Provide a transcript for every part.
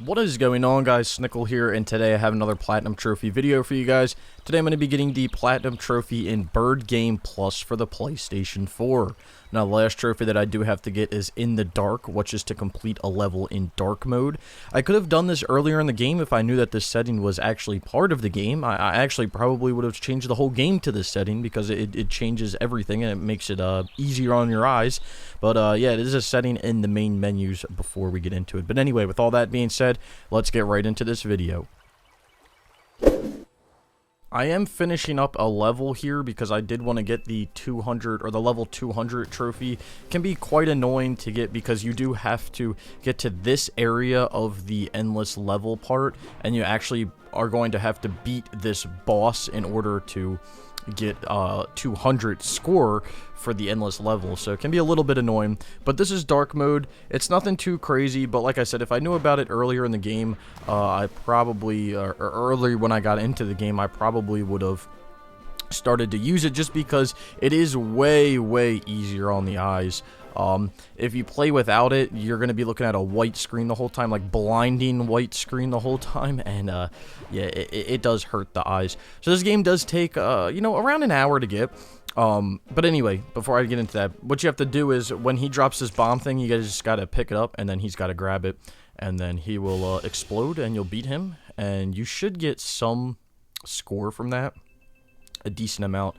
What is going on, guys? Snickel here, and today I have another Platinum Trophy video for you guys. Today I'm going to be getting the Platinum Trophy in Bird Game Plus for the PlayStation 4. Now, the last trophy that I do have to get is in the dark, which is to complete a level in dark mode. I could have done this earlier in the game if I knew that this setting was actually part of the game. I actually probably would have changed the whole game to this setting because it changes everything and it makes it easier on your eyes. But yeah, it is a setting in the main menus before we get into it. But anyway, with all that being said, let's get right into this video. I am finishing up a level here because I did want to get the 200 or the level 200 trophy. It can be quite annoying to get because you do have to get to this area of the endless level part, and you actually are going to have to beat this boss in order to get 200 score for the endless level. So it can be a little bit annoying, but this is dark mode. It's nothing too crazy, but like I said, if I knew about it earlier in the game, I probably or earlier when I got into the game, I probably would have started to use it just because it is way easier on the eyes. If you play without it, you're going to be looking at a white screen the whole time, like blinding white screen the whole time, and yeah, it does hurt the eyes. So this game does take, you know, around an hour to get. But anyway, before I get into that, what you have to do is when he drops this bomb thing, you guys just got to pick it up, and then he's got to grab it, and then he will explode, and you'll beat him, and you should get some score from that, a decent amount.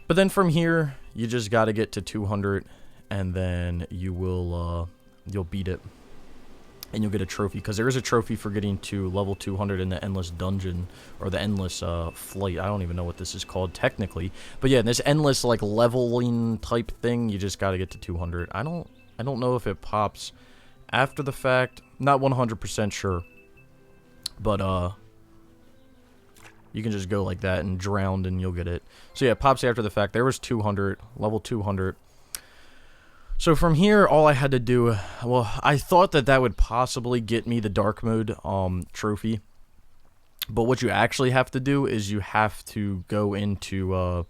But then from here, you just got to get to 200, and then you will, you'll beat it, and you'll get a trophy, because there is a trophy for getting to level 200 in the endless dungeon, or the endless, flight. I don't even know what this is called technically, but yeah, this endless, like, leveling type thing, you just gotta get to 200. I don't know if it pops after the fact, not 100% sure, but, you can just go like that and drown and you'll get it. So yeah, it pops after the fact. There was 200, level 200. So from here, all I had to do, well, I thought that would possibly get me the dark mode trophy. But what you actually have to do is you have to go into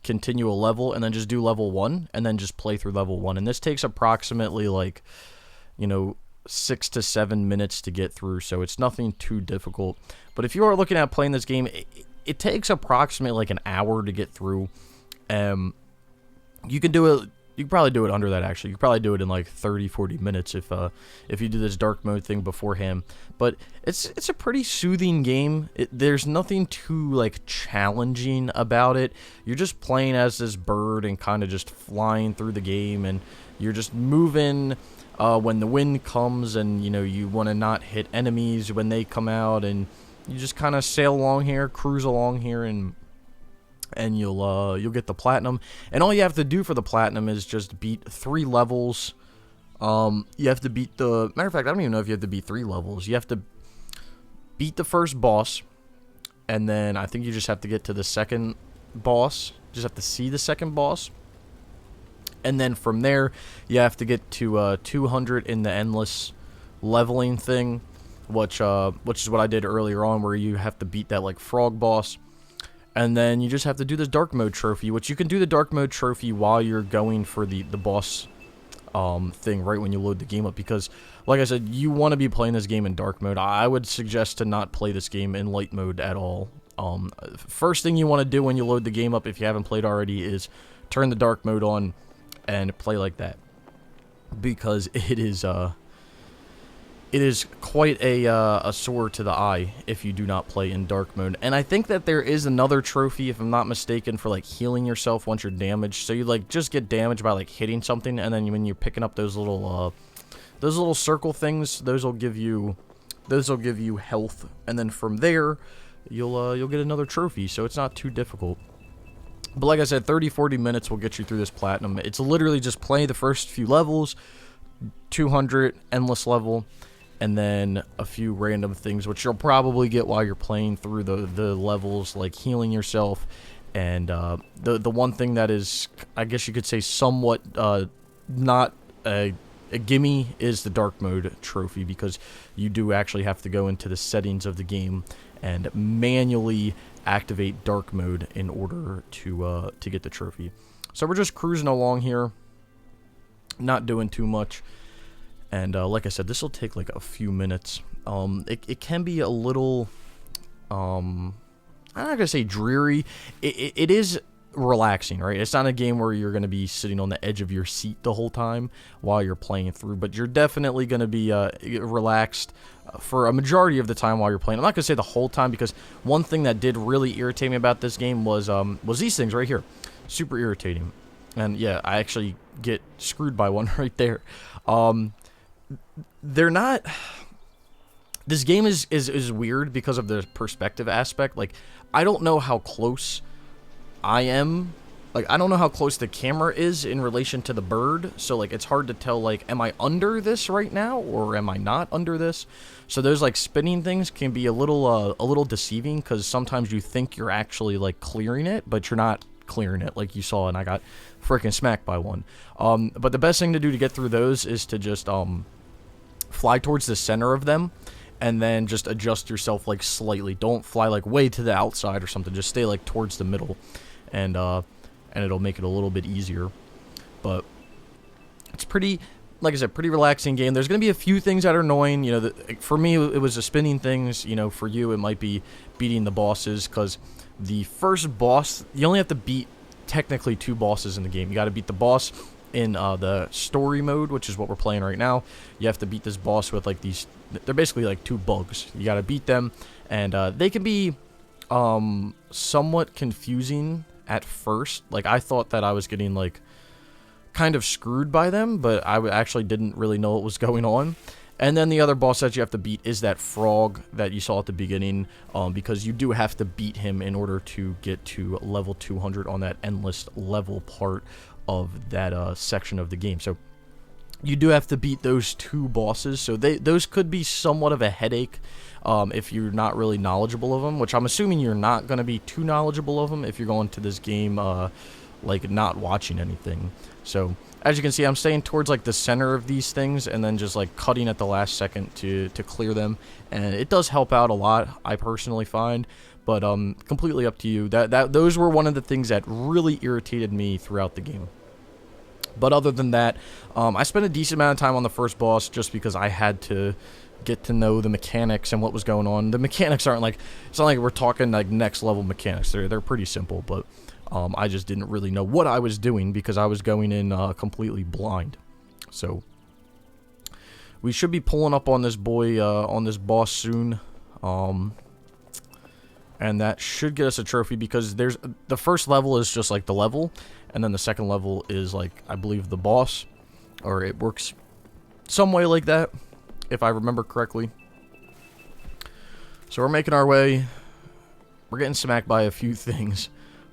continue a level and then just do level 1 and then just play through level 1. And this takes approximately, like, you know, 6 to 7 minutes to get through, so it's nothing too difficult. But if you are looking at playing this game, it takes approximately like an hour to get through. You can do it. You can probably do it under that, actually. You can probably do it in like 30-40 minutes if you do this dark mode thing beforehand. But it's a pretty soothing game. There's nothing too, like, challenging about it. You're just playing as this bird and kind of just flying through the game, and you're just moving when the wind comes, and, you know, you want to not hit enemies when they come out, and you just kind of sail along here, cruise along here, and you'll get the platinum. And all you have to do for the platinum is just beat 3 levels. You have to beat the, matter of fact, I don't even know if you have to beat 3 levels. You have to beat the first boss, and then I think you just have to get to the second boss. Just have to see the second boss, and then from there you have to get to 200 in the endless leveling thing, which is what I did earlier on, where you have to beat that, like, frog boss. And then you just have to do this dark mode trophy, which you can do the dark mode trophy while you're going for the boss thing right when you load the game up, because, like I said, you want to be playing this game in dark mode. I would suggest to not play this game in light mode at all. First thing you want to do when you load the game up, if you haven't played already, is turn the dark mode on and play like that, because it is quite a sore to the eye if you do not play in dark mode. And I think that there is another trophy, if I'm not mistaken, for, like, healing yourself once you're damaged. So you, like, just get damaged by, like, hitting something, and then when you're picking up those little circle things, those will give you health, and then from there you'll get another trophy. So it's not too difficult. But like I said, 30-40 minutes will get you through this platinum. It's literally just play the first few levels, 200 endless level, and then a few random things, which you'll probably get while you're playing through the levels, like healing yourself. And the one thing that is, I guess you could say, somewhat not a gimme is the dark mode trophy, because you do actually have to go into the settings of the game and manually activate dark mode in order to get the trophy. So we're just cruising along here, not doing too much. And like I said, this will take like a few minutes. It can be a little, I'm not gonna say dreary. It is relaxing, right? It's not a game where you're gonna be sitting on the edge of your seat the whole time while you're playing through, but you're definitely gonna be relaxed for a majority of the time while you're playing. I'm not gonna say the whole time, because one thing that did really irritate me about this game was these things right here. Super irritating. And yeah, I actually get screwed by one right there. They're not... This game is weird because of the perspective aspect. Like, I don't know how close I am. Like, I don't know how close the camera is in relation to the bird. So, like, it's hard to tell, like, am I under this right now or am I not under this? So those, like, spinning things can be a little deceiving, because sometimes you think you're actually, like, clearing it, but you're not clearing it, like you saw, and I got freaking smacked by one. But the best thing to do to get through those is to just fly towards the center of them, and then just adjust yourself like slightly. Don't fly like way to the outside or something. Just stay like towards the middle, and it'll make it a little bit easier. But it's pretty, like I said, pretty relaxing game. There's gonna be a few things that are annoying. You know, for me it was the spinning things. You know, for you it might be beating the bosses, because the first boss, you only have to beat technically 2 bosses in the game. You got to beat the boss in the story mode, which is what we're playing right now. You have to beat this boss with like these, they're basically like 2 bugs. You got to beat them, and they can be somewhat confusing at first. Like, I thought that I was getting like kind of screwed by them, but I actually didn't really know what was going on. And then the other boss that you have to beat is that frog that you saw at the beginning, because you do have to beat him in order to get to level 200 on that endless level part of that section of the game. So you do have to beat those 2 bosses. So those could be somewhat of a headache if you're not really knowledgeable of them, which I'm assuming you're not going to be too knowledgeable of them if you're going to this game like not watching anything. So as you can see, I'm staying towards like the center of these things, and then just like cutting at the last second to clear them, and it does help out a lot, I personally find. But completely up to you. Those were one of the things that really irritated me throughout the game. But other than that, I spent a decent amount of time on the first boss just because I had to get to know the mechanics and what was going on. The mechanics aren't like, it's not like we're talking like next level mechanics. They're pretty simple, but I just didn't really know what I was doing because I was going in completely blind. So we should be pulling up on this boy, on this boss soon. And that should get us a trophy, because there's the first level is just like the level, and then the second level is like, I believe, the boss, or it works some way like that, if I remember correctly. So we're making our way. We're getting smacked by a few things.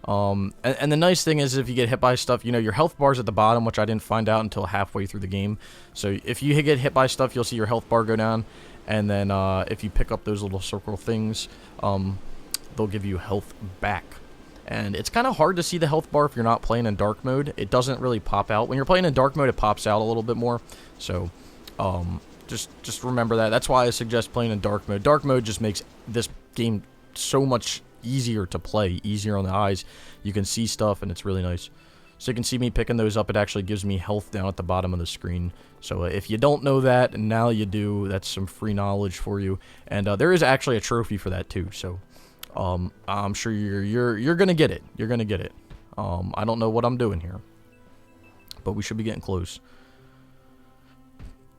And the nice thing is, if you get hit by stuff, you know, your health bar's at the bottom, which I didn't find out until halfway through the game. So if you get hit by stuff, you'll see your health bar go down, and then if you pick up those little circle things, they'll give you health back. And it's kind of hard to see the health bar if you're not playing in dark mode. It doesn't really pop out. When you're playing in dark mode, it pops out a little bit more. So just remember that. That's why I suggest playing in dark mode. Dark mode just makes this game so much easier to play, easier on the eyes. You can see stuff, and it's really nice. So you can see me picking those up. It actually gives me health down at the bottom of the screen. So if you don't know that, and now you do, that's some free knowledge for you. And there is actually a trophy for that too. So I'm sure you're gonna get it. You're gonna get it. I don't know what I'm doing here, but we should be getting close.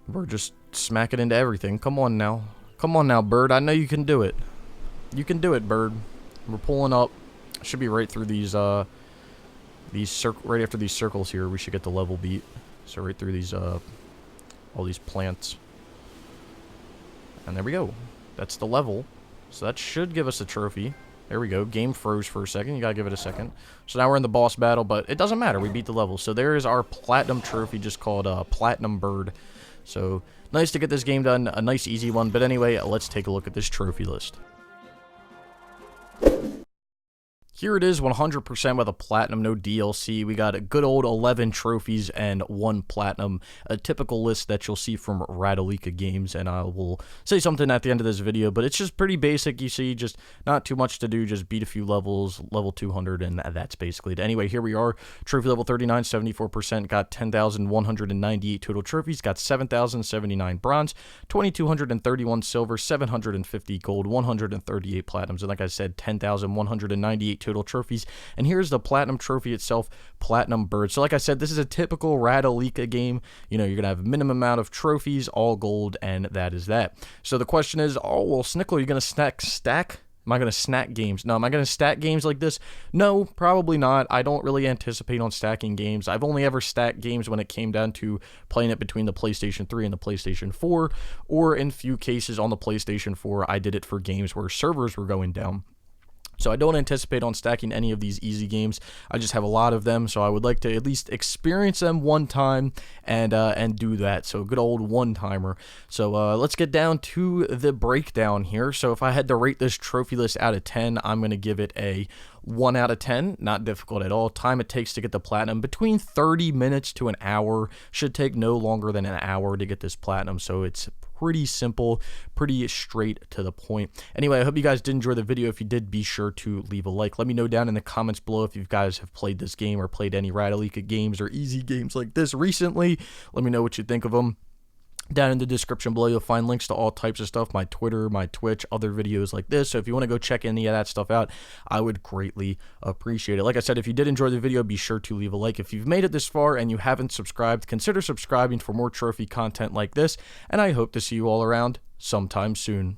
We're just smacking into everything. Come on now. Come on now, bird. I know you can do it. You can do it, bird. We're pulling up. Should be right through these right after these circles here. We should get the level beat. So right through these all these plants. And there we go. That's the level. So that should give us a trophy. There we go. Game froze for a second. You gotta give it a second. So now we're in the boss battle, but it doesn't matter. We beat the level. So there is our platinum trophy, just called Platinum Bird. So nice to get this game done. A nice, easy one. But anyway, let's take a look at this trophy list. Here it is, 100% with a platinum, no DLC. We got a good old 11 trophies and 1 platinum, a typical list that you'll see from Radalika Games, and I will say something at the end of this video, but it's just pretty basic. You see, just not too much to do, just beat a few levels, level 200, and that's basically it. Anyway, here we are, trophy level 39, 74%, got 10,198 total trophies, got 7,079 bronze, 2,231 silver, 750 gold, 138 platinums, and like I said, 10,198 total trophies. And here's the platinum trophy itself, platinum bird. So like I said, this is a typical Radalika game. You know, you're gonna have a minimum amount of trophies, all gold, and that is that. So the question is, oh well, Snickel, are you gonna stack? Am I going to snack games? No. Am I going to stack games like this? No, probably not. I don't really anticipate on stacking games. I've only ever stacked games when it came down to playing it between the PlayStation 3 and the PlayStation 4, or in few cases on the PlayStation 4, I did it for games where servers were going down. So I don't anticipate on stacking any of these easy games. I just have a lot of them, so I would like to at least experience them one time and do that. So good old one-timer. So let's get down to the breakdown here. So if I had to rate this trophy list out of 10, I'm going to give it a 1 out of 10. Not difficult at all. Time it takes to get the platinum, between 30 minutes to an hour. Should take no longer than an hour to get this platinum, so it's pretty simple, pretty straight to the point. Anyway, I hope you guys did enjoy the video. If you did, be sure to leave a like. Let me know down in the comments below if you guys have played this game or played any Radalika games or easy games like this recently. Let me know what you think of them. Down in the description below, you'll find links to all types of stuff, my Twitter, my Twitch, other videos like this. So if you want to go check any of that stuff out, I would greatly appreciate it. Like I said, if you did enjoy the video, be sure to leave a like. If you've made it this far and you haven't subscribed, consider subscribing for more trophy content like this. And I hope to see you all around sometime soon.